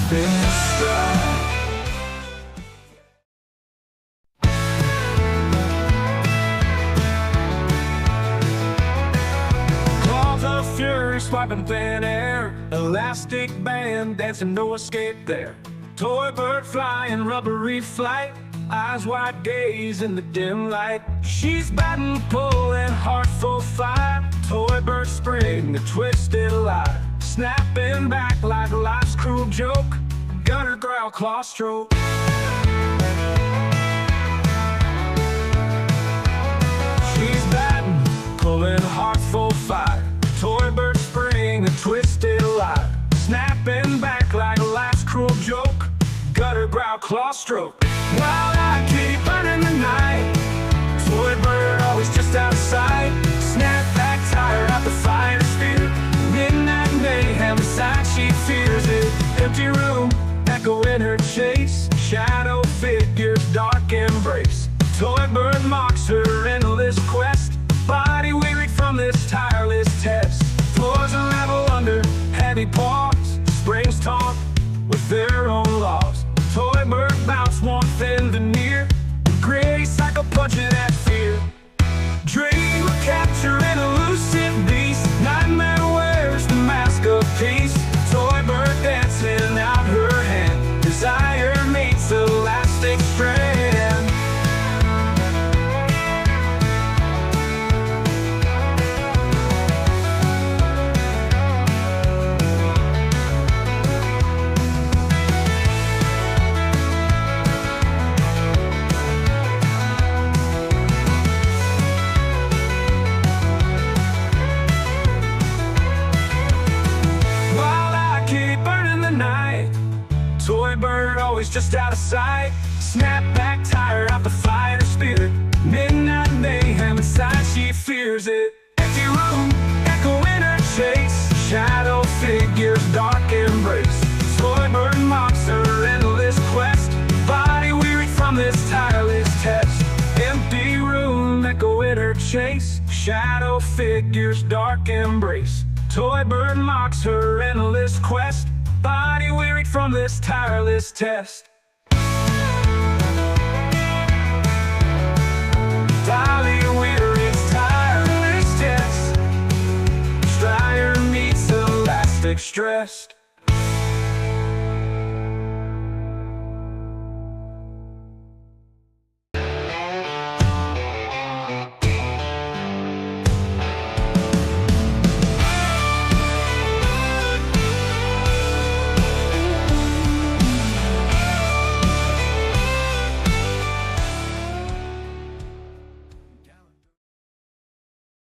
spin stride. Claws of fury swiping thin air, elastic band dancing, no escape there. Toy bird flying, rubbery flight, eyes wide gaze in the dim light. She's batting, pulling, heart full fire. Toy bird spring, a twisted lie, snapping back like life's cruel joke. Gutter growl, claw stroke. She's batting, pulling, heart full fire. Toy bird spring, a twisted lie, snapping back like life's cruel joke. Gutter growl, claw stroke. While I keep burning the night, toy bird always just out of sight. Snap back, tire out the fire spirit. Midnight mayhem inside, she fears it. Empty room, echo in her chase. Shadow figures, dark embrace. Toy bird mocks her endless quest. Body weary from this tireless test. Floors unravel under heavy paws. Springs taunt with their own laws. Toy bird bounce, one thin veneer. Gray cycle punching at fear. Dream of capturing a lucid beast. Nightmare wears the mask of peace. Toy bird dancing out her hand. Desire meets elastic strand. Toy bird always just out of sight. Snap back, tire out the fire spirit. Midnight mayhem inside, she fears it. Empty room, echo in her chase. Shadow figures, dark embrace. Toy bird mocks her endless quest. Body weary from this tireless test. Empty room, echo in her chase. Shadow figures, dark embrace. Toy bird mocks her endless quest. Body wearied from this tireless test. Dolly weary's tireless test. Strider meets elastic stressed.